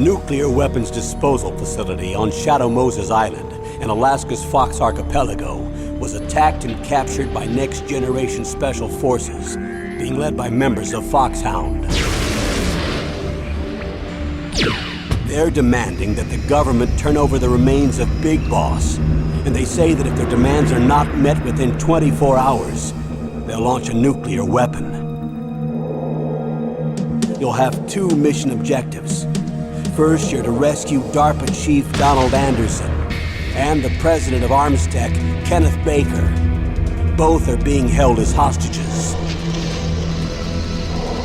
nuclear weapons disposal facility on Shadow Moses Island in Alaska's Fox Archipelago was attacked and captured by next-generation special forces, being led by members of Foxhound. They're demanding that the government turn over the remains of Big Boss, and they say that if their demands are not met within 24 hours, they'll launch a nuclear weapon. You'll have two mission objectives. First, you're to rescue DARPA Chief Donald Anderson and the president of Armstech, Kenneth Baker. Both are being held as hostages.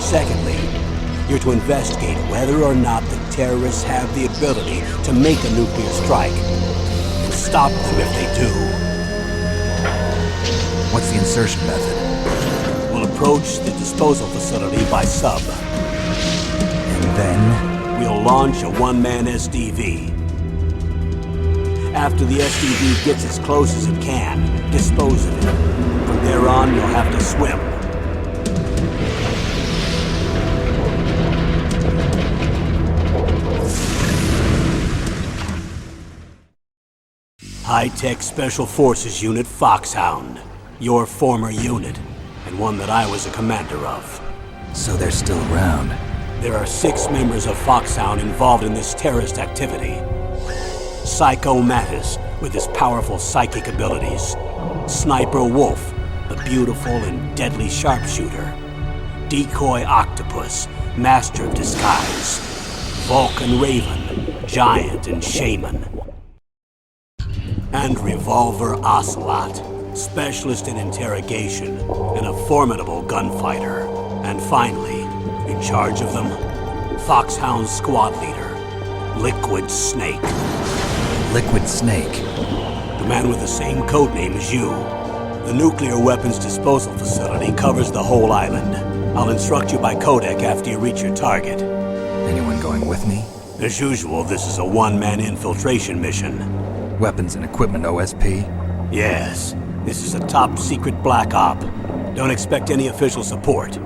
Secondly, you're to investigate whether or not the terrorists have the ability to make a nuclear strike and stop them if they do. What's the insertion method? We'll approach the disposal facility by sub. And then? We'll launch a one-man SDV. After the SDV gets as close as it can, dispose of it. From there on, you'll have to swim. High-Tech Special Forces Unit Foxhound. Your former unit, and one that I was a commander of. So they're still around. There are 6 members of Foxhound involved in this terrorist activity. Psycho Mattis, with his powerful psychic abilities. Sniper Wolf, the beautiful and deadly sharpshooter. Decoy Octopus, master of disguise. Vulcan Raven, giant and shaman. And Revolver Ocelot, specialist in interrogation and a formidable gunfighter. And finally, in charge of them, Foxhound's squad leader, Liquid Snake. Liquid Snake? The man with the same codename as you. The nuclear weapons disposal facility covers the whole island. I'll instruct you by codec after you reach your target. Anyone going with me? As usual, this is a one-man infiltration mission. Weapons and equipment OSP? Yes. This is a top-secret black op. Don't expect any official support.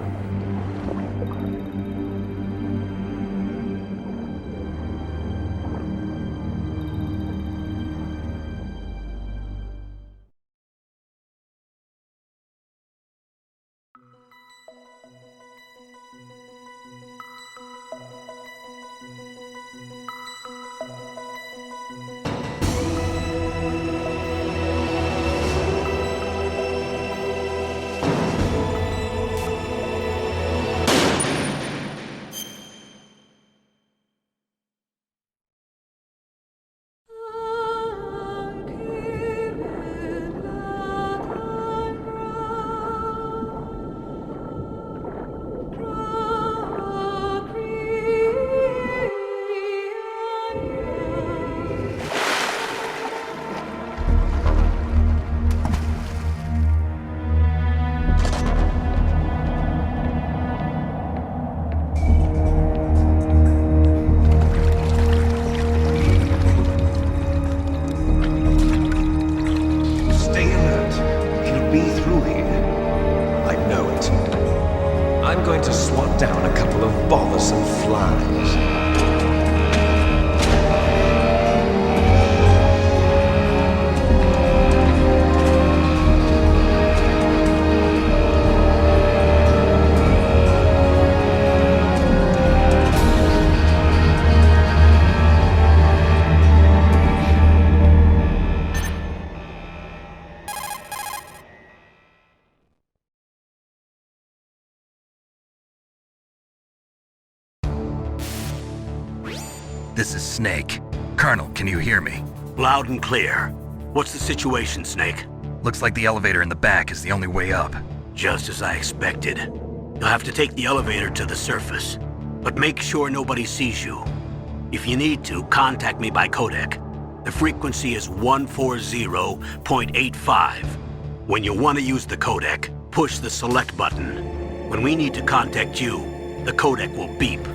This is Snake. Colonel, can you hear me? Loud and clear. What's the situation, Snake? Looks like the elevator in the back is the only way up. Just as I expected. You'll have to take the elevator to the surface. But make sure nobody sees you. If you need to, contact me by codec. The frequency is 140.85. When you want to use the codec, push the select button. When we need to contact you, the codec will beep.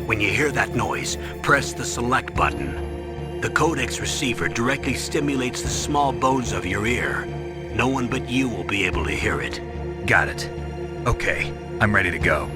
When you hear that noise, press the select button. The codec's receiver directly stimulates the small bones of your ear. No one but you will be able to hear it. Got it. Okay, I'm ready to go.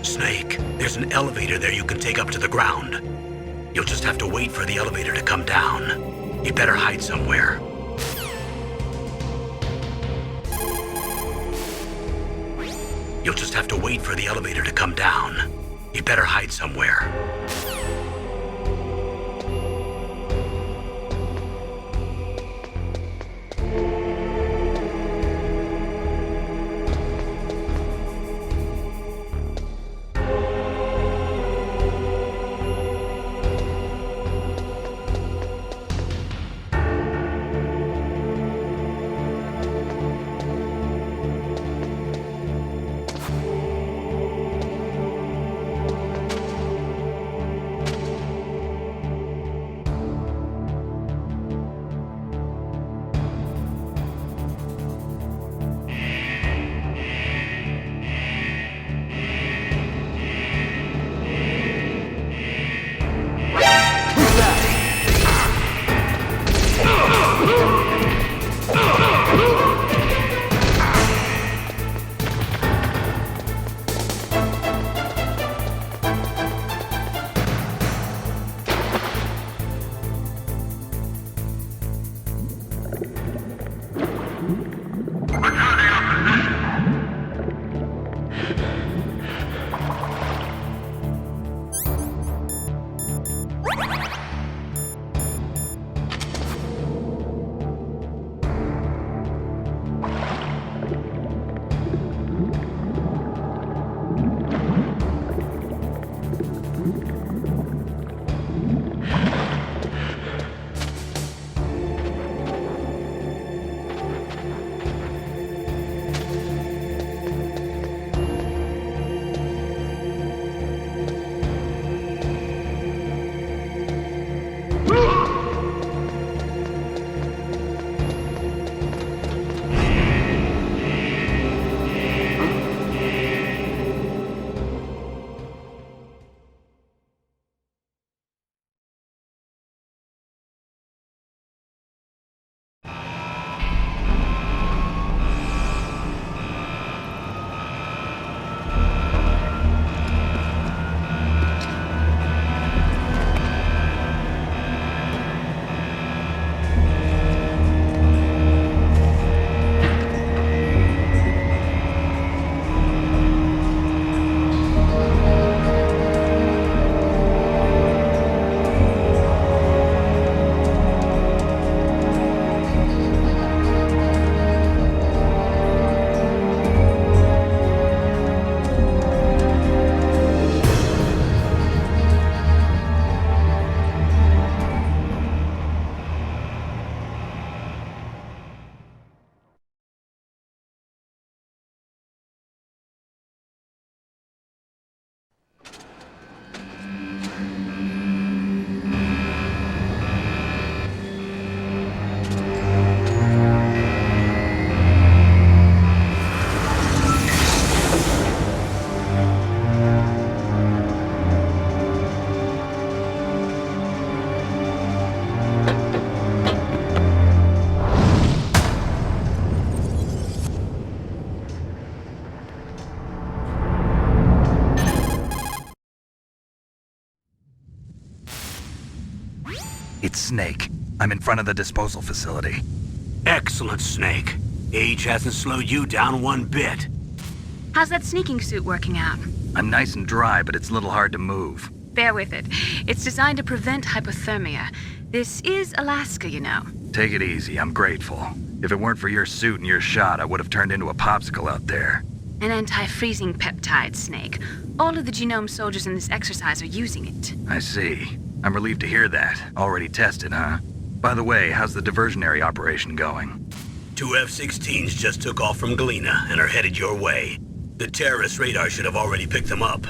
Snake, there's an elevator there you can take up to the ground. You'll just have to wait for the elevator to come down. You'd better hide somewhere. You'll just have to wait for the elevator to come down. You'd better hide somewhere. It's Snake. I'm in front of the disposal facility. Excellent, Snake. Age hasn't slowed you down one bit. How's that sneaking suit working out? I'm nice and dry, but it's a little hard to move. Bear with it. It's designed to prevent hypothermia. This is Alaska, you know. Take it easy, I'm grateful. If it weren't for your suit and your shot, I would have turned into a popsicle out there. An anti-freezing peptide, Snake. All of the genome soldiers in this exercise are using it. I see. I'm relieved to hear that. Already tested, huh? By the way, how's the diversionary operation going? 2 F-16s just took off from Galena and are headed your way. The terrorist radar should have already picked them up.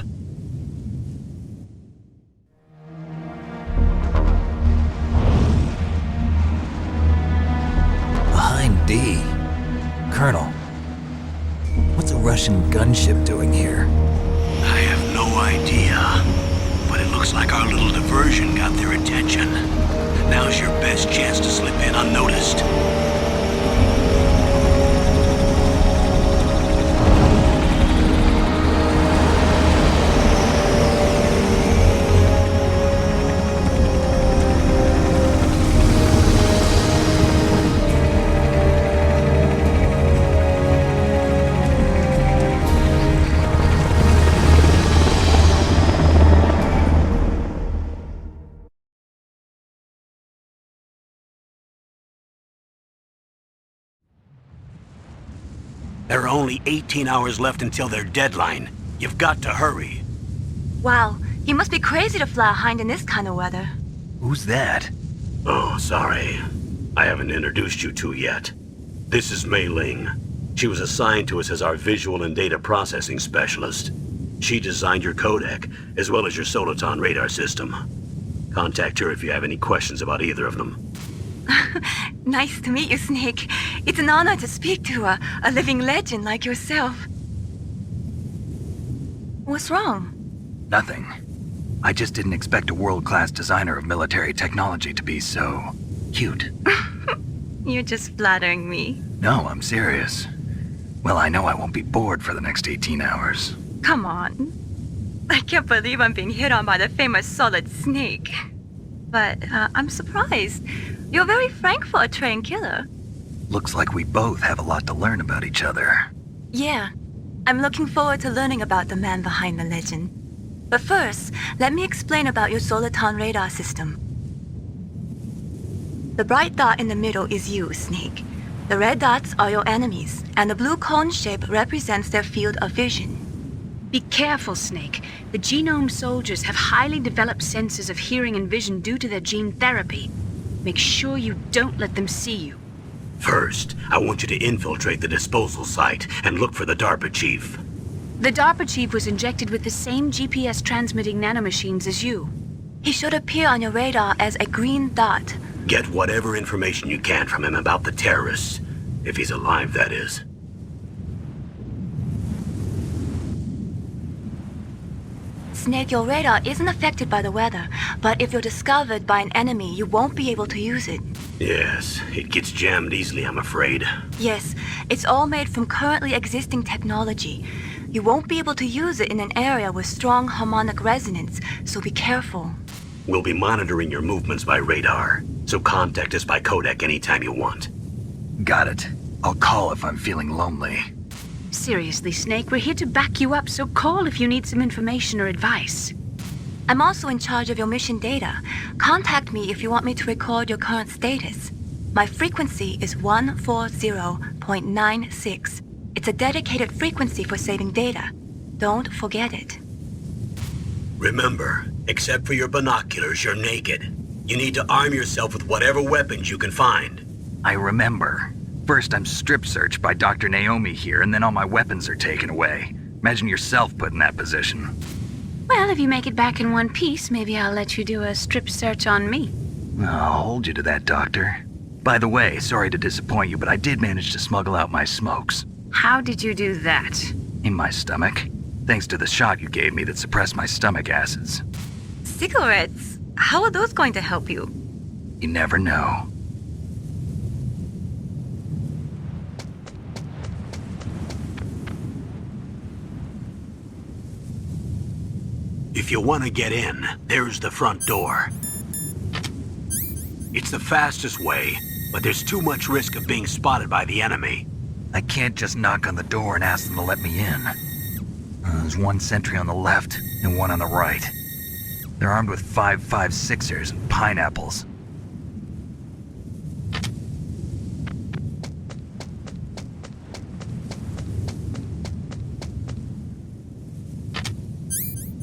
Behind D. Colonel, what's a Russian gunship doing here? I have no idea, but it looks like our little diversion got their attention. Now's your best chance to slip in unnoticed. There are only 18 hours left until their deadline. You've got to hurry. Wow, you must be crazy to fly a hind in this kind of weather. Who's that? Oh, sorry. I haven't introduced you to yet. This is Mei Ling. She was assigned to us as our visual and data processing specialist. She designed your codec, as well as your Soliton radar system. Contact her if you have any questions about either of them. Nice to meet you, Snake. It's an honor to speak to a living legend like yourself. What's wrong? Nothing. I just didn't expect a world-class designer of military technology to be so cute. You're just flattering me. No, I'm serious. Well, I know I won't be bored for the next 18 hours. Come on. I can't believe I'm being hit on by the famous Solid Snake. But I'm surprised. You're very frank for a trained killer. Looks like we both have a lot to learn about each other. Yeah. I'm looking forward to learning about the man behind the legend. But first, let me explain about your Soliton radar system. The bright dot in the middle is you, Snake. The red dots are your enemies, and the blue cone shape represents their field of vision. Be careful, Snake. The genome soldiers have highly developed senses of hearing and vision due to their gene therapy. Make sure you don't let them see you. First, I want you to infiltrate the disposal site and look for the DARPA chief. The DARPA chief was injected with the same GPS transmitting nanomachines as you. He should appear on your radar as a green dot. Get whatever information you can from him about the terrorists. If he's alive, that is. Snake, your radar isn't affected by the weather, but if you're discovered by an enemy, you won't be able to use it. Yes, it gets jammed easily, I'm afraid. Yes, it's all made from currently existing technology. You won't be able to use it in an area with strong harmonic resonance, so be careful. We'll be monitoring your movements by radar, so contact us by codec anytime you want. Got it. I'll call if I'm feeling lonely. Seriously, Snake, we're here to back you up, so call if you need some information or advice. I'm also in charge of your mission data. Contact me if you want me to record your current status. My frequency is 140.96. It's a dedicated frequency for saving data. Don't forget it. Remember, except for your binoculars, you're naked. You need to arm yourself with whatever weapons you can find. I remember. First, I'm strip searched by Dr. Naomi here, and then all my weapons are taken away. Imagine yourself put in that position. Well, if you make it back in one piece, maybe I'll let you do a strip search on me. I'll hold you to that, Doctor. By the way, sorry to disappoint you, but I did manage to smuggle out my smokes. How did you do that? In my stomach. Thanks to the shot you gave me that suppressed my stomach acids. Cigarettes? How are those going to help you? You never know. If you want to get in, there's the front door. It's the fastest way, but there's too much risk of being spotted by the enemy. I can't just knock on the door and ask them to let me in. There's one sentry on the left and one on the right. They're armed with 5.56ers and pineapples.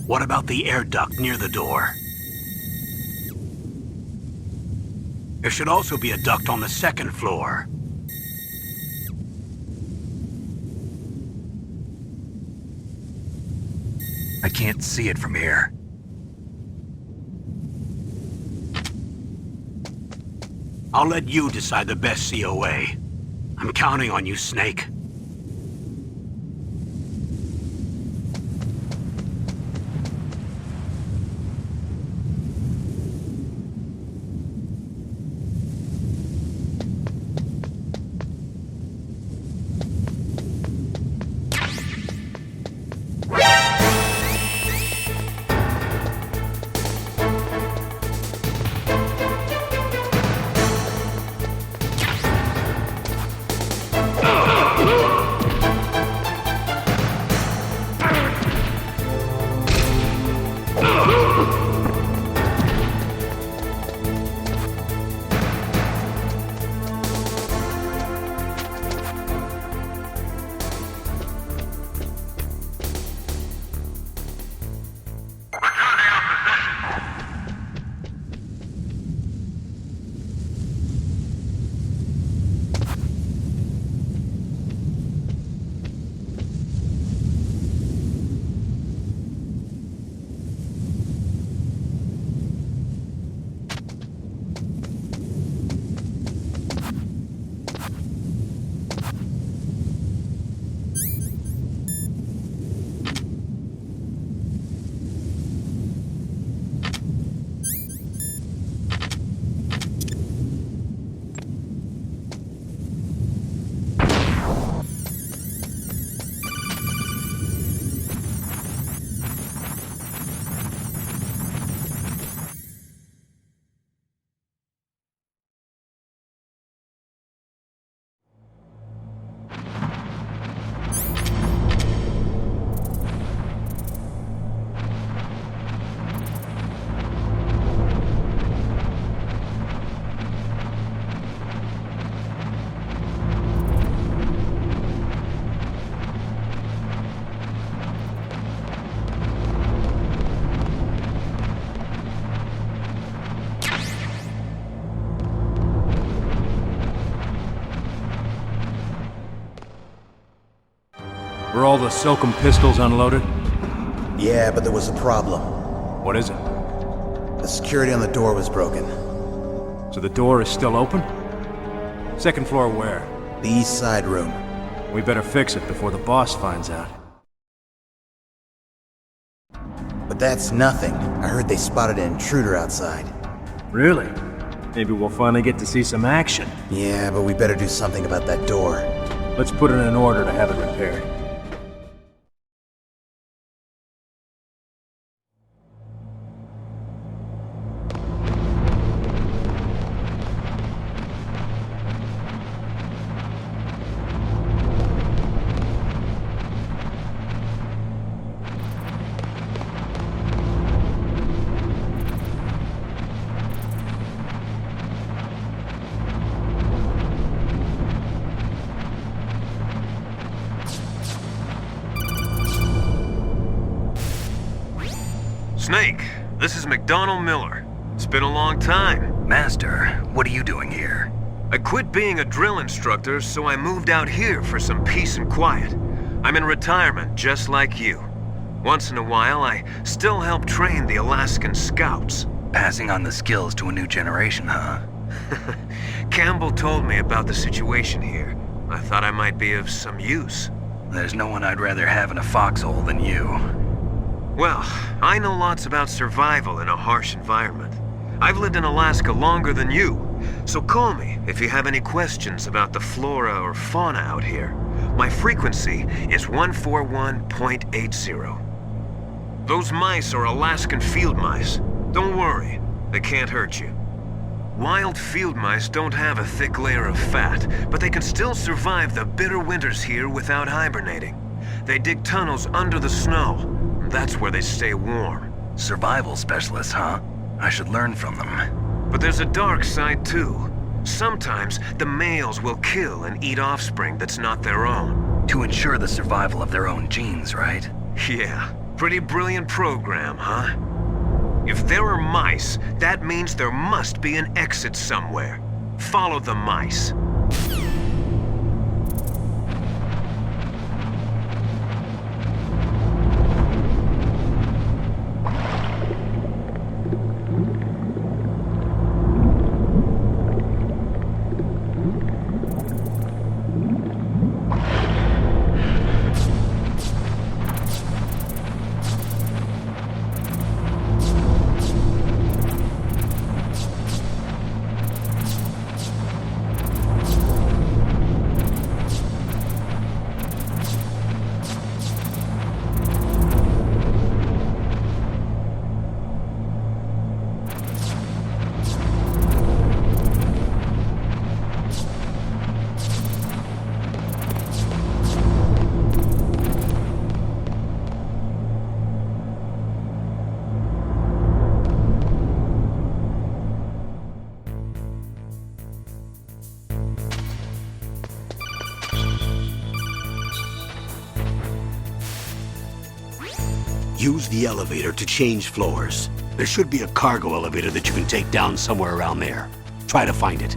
What about the air duct near the door? There should also be a duct on the second floor. I can't see it from here. I'll let you decide the best COA. I'm counting on you, Snake. Are all the Silcom pistols unloaded? Yeah, but there was a problem. What is it? The security on the door was broken. So the door is still open? Second floor where? The east side room. We better fix it before the boss finds out. But that's nothing. I heard they spotted an intruder outside. Really? Maybe we'll finally get to see some action. Yeah, but we better do something about that door. Let's put in an order to have it repaired. Snake, this is McDonald Miller. It's been a long time. Master, what are you doing here? I quit being a drill instructor, so I moved out here for some peace and quiet. I'm in retirement, just like you. Once in a while, I still help train the Alaskan Scouts. Passing on the skills to a new generation, huh? Campbell told me about the situation here. I thought I might be of some use. There's no one I'd rather have in a foxhole than you. Well, I know lots about survival in a harsh environment. I've lived in Alaska longer than you, so call me if you have any questions about the flora or fauna out here. My frequency is 141.80. Those mice are Alaskan field mice. Don't worry, they can't hurt you. Wild field mice don't have a thick layer of fat, but they can still survive the bitter winters here without hibernating. They dig tunnels under the snow. That's where they stay warm. Survival specialists, huh? I should learn from them. But there's a dark side too. Sometimes the males will kill and eat offspring that's not their own. To ensure the survival of their own genes, right? Yeah, pretty brilliant program, huh? If there are mice, that means there must be an exit somewhere. Follow the mice. Use the elevator to change floors. There should be a cargo elevator that you can take down somewhere around there. Try to find it.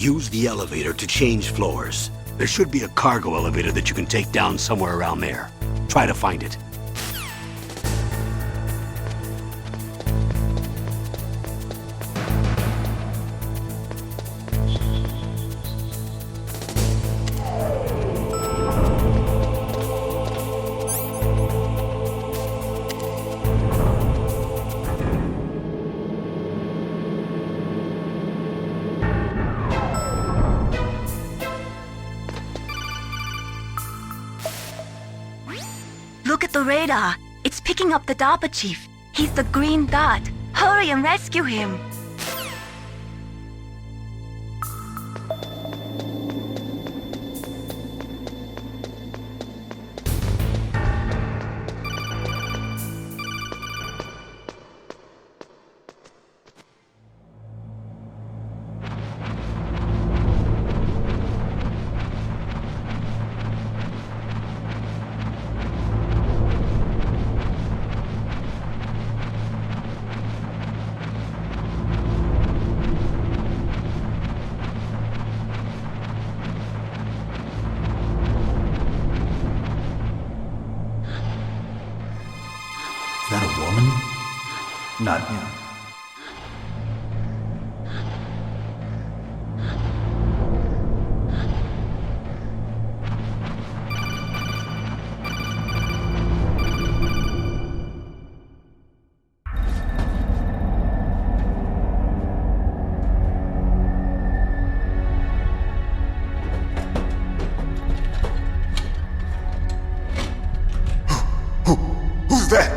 Use the elevator to change floors. There should be a cargo elevator that you can take down somewhere around there. Try to find it. Look at the radar. It's picking up the DARPA chief. He's the green dot. Hurry and rescue him. Is that a woman? Not him. Who's that?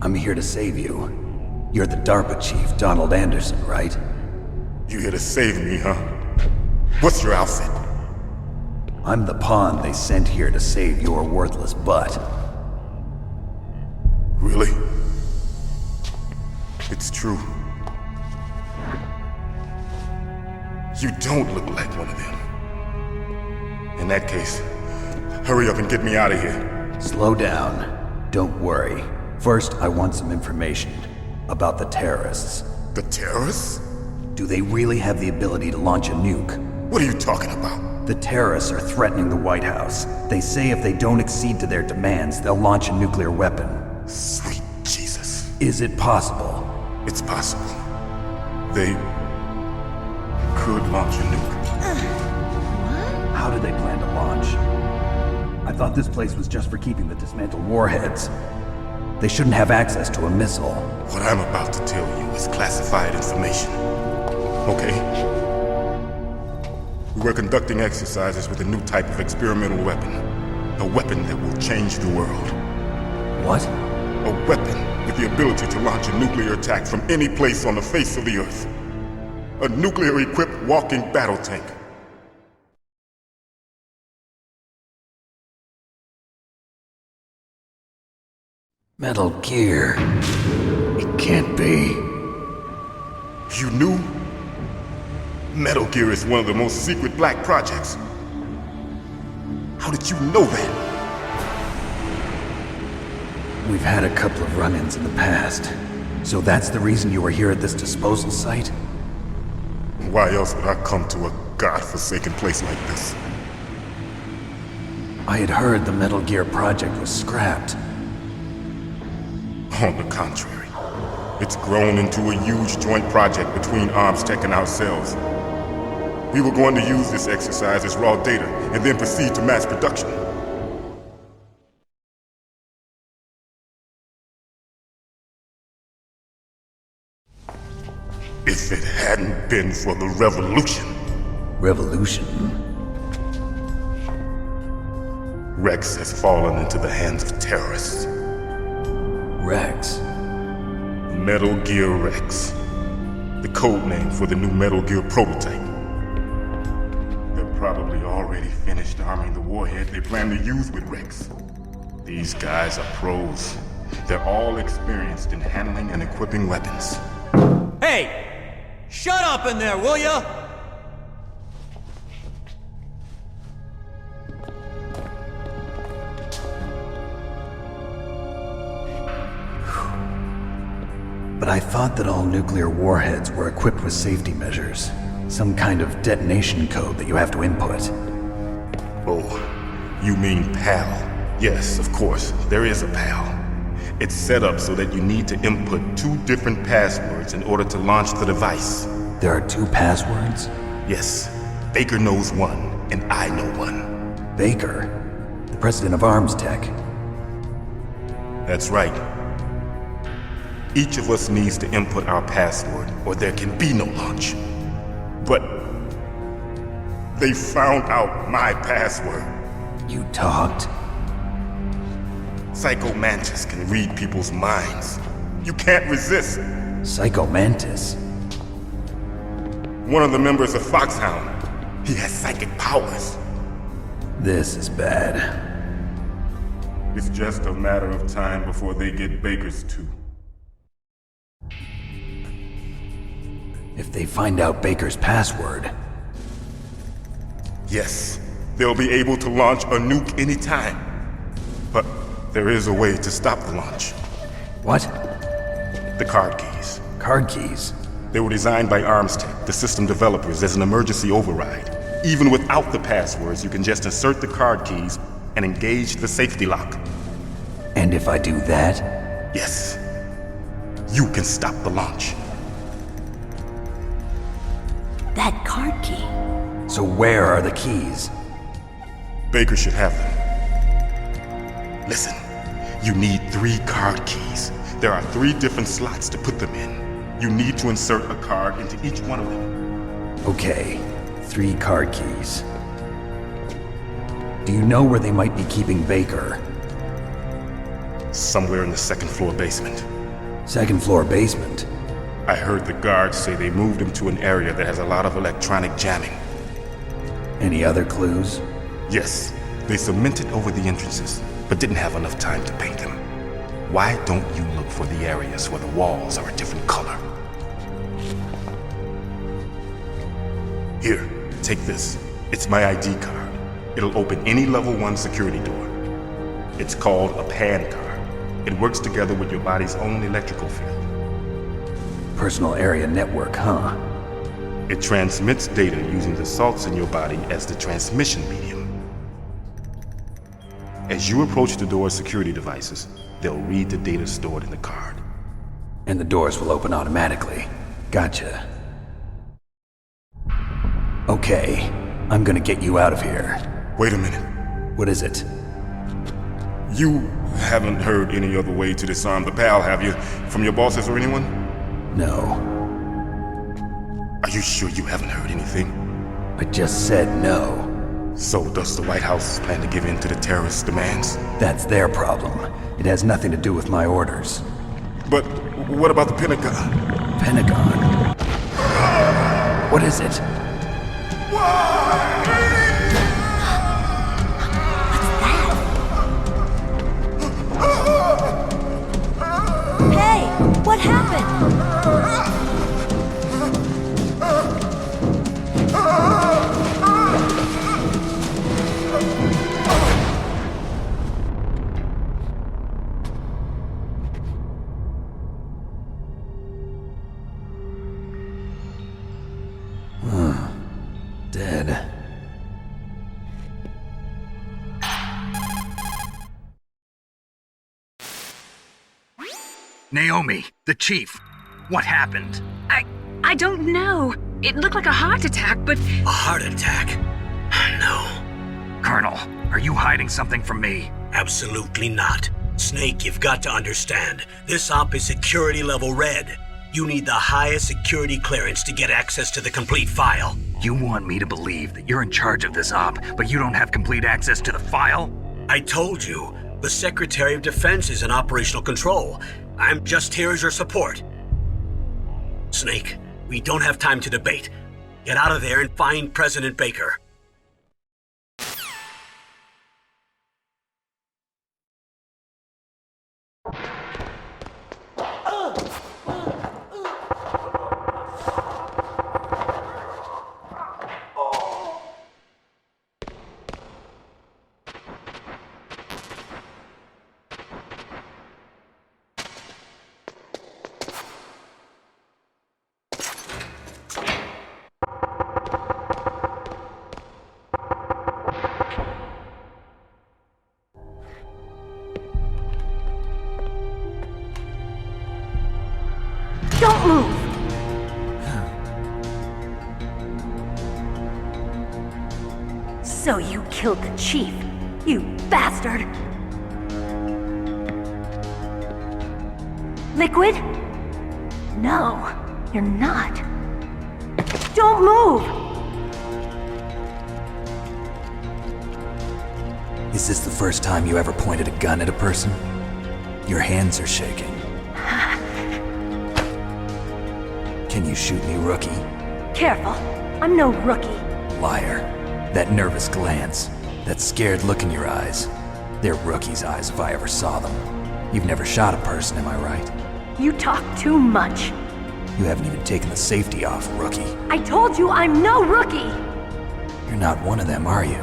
I'm here to save you. You're the DARPA chief, Donald Anderson, right? You here to save me, huh? What's your outfit? I'm the pawn they sent here to save your worthless butt. Really? It's true. You don't look like one of them. In that case, hurry up and get me out of here. Slow down. Don't worry. First, I want some information about the terrorists. The terrorists? Do they really have the ability to launch a nuke? What are you talking about? The terrorists are threatening the White House. They say if they don't accede to their demands, they'll launch a nuclear weapon. Sweet Jesus. Is it possible? It's possible. They could launch a nuke. How do they plan to launch? I thought this place was just for keeping the dismantled warheads. They shouldn't have access to a missile. What I'm about to tell you is classified information. Okay? We were conducting exercises with a new type of experimental weapon. A weapon that will change the world. What? A weapon with the ability to launch a nuclear attack from any place on the face of the Earth. A nuclear-equipped walking battle tank. Metal Gear. It can't be. You knew? Metal Gear is one of the most secret black projects. How did you know that? We've had a couple of run-ins in the past. So that's the reason you were here at this disposal site? Why else would I come to a godforsaken place like this? I had heard the Metal Gear project was scrapped. On the contrary, it's grown into a huge joint project between ArmsTech and ourselves. We were going to use this exercise as raw data and then proceed to mass production. If it hadn't been for the revolution. Revolution? Rex has fallen into the hands of terrorists. Rex? Metal Gear Rex. The code name for the new Metal Gear prototype. They're probably already finished arming the warhead they plan to use with Rex. These guys are pros. They're all experienced in handling and equipping weapons. Hey! Shut up in there, will ya? thought that all nuclear warheads were equipped with safety measures. Some kind of detonation code that you have to input. Oh, you mean PAL? Yes, of course, there is a PAL. It's set up so that you need to input 2 different passwords in order to launch the device. There are 2 passwords? Yes, Baker knows one, and I know one. Baker? The president of Arms Tech? That's right. Each of us needs to input our password, or there can be no launch. But they found out my password. You talked? Psycho Mantis can read people's minds. You can't resist. Psycho Mantis? One of the members of Foxhound. He has psychic powers. This is bad. It's just a matter of time before they get Baker's too. If they find out Baker's password... Yes, they'll be able to launch a nuke anytime. But there is a way to stop the launch. What? The card keys. Card keys? They were designed by ArmsTech, the system developers, as an emergency override. Even without the passwords, you can just insert the card keys and engage the safety lock. And if I do that? Yes. You can stop the launch. That card key. So where are the keys? Baker should have them. Listen, you need 3 card keys. There are 3 different slots to put them in. You need to insert a card into each one of them. Okay, 3 card keys. Do you know where they might be keeping Baker? Somewhere in the 2nd floor basement. 2nd floor basement? I heard the guards say they moved him to an area that has a lot of electronic jamming. Any other clues? Yes, they cemented over the entrances, but didn't have enough time to paint them. Why don't you look for the areas where the walls are a different color? Here, take this. It's my ID card. It'll open any level 1 security door. It's called a PAN card. It works together with your body's own electrical field. Personal area network, huh? It transmits data using the salts in your body as the transmission medium. As you approach the door's security devices, they'll read the data stored in the card. And the doors will open automatically. Gotcha. Okay, I'm gonna get you out of here. Wait a minute. What is it? You haven't heard any other way to disarm the PAL, have you? From your bosses or anyone? No. Are you sure you haven't heard anything? I just said no. So does the White House plan to give in to the terrorists' demands? That's their problem. It has nothing to do with my orders. But what about the Pentagon? Pentagon? What is it? Hey, what happened? Dead. Naomi, the chief. What happened? I don't know. It looked like a heart attack, but... A heart attack? No. Colonel, are you hiding something from me? Absolutely not. Snake, you've got to understand. This op is security level red. You need the highest security clearance to get access to the complete file. You want me to believe that you're in charge of this op, but you don't have complete access to the file? I told you, the Secretary of Defense is in operational control. I'm just here as your support. Snake, we don't have time to debate. Get out of there and find President Baker. So you killed the chief, you bastard! Liquid? No, you're not. Don't move! Is this the first time you ever pointed a gun at a person? Your hands are shaking. Can you shoot me, rookie? Careful, I'm no rookie. Liar. That nervous glance, that scared look in your eyes. They're rookie's eyes if I ever saw them. You've never shot a person, am I right? You talk too much. You haven't even taken the safety off, rookie. I told you I'm no rookie! You're not one of them, are you?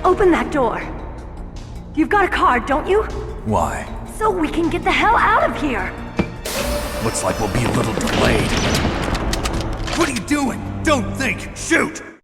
Open that door. You've got a card, don't you? Why? So we can get the hell out of here! Looks like we'll be a little delayed. What are you doing? Don't think! Shoot!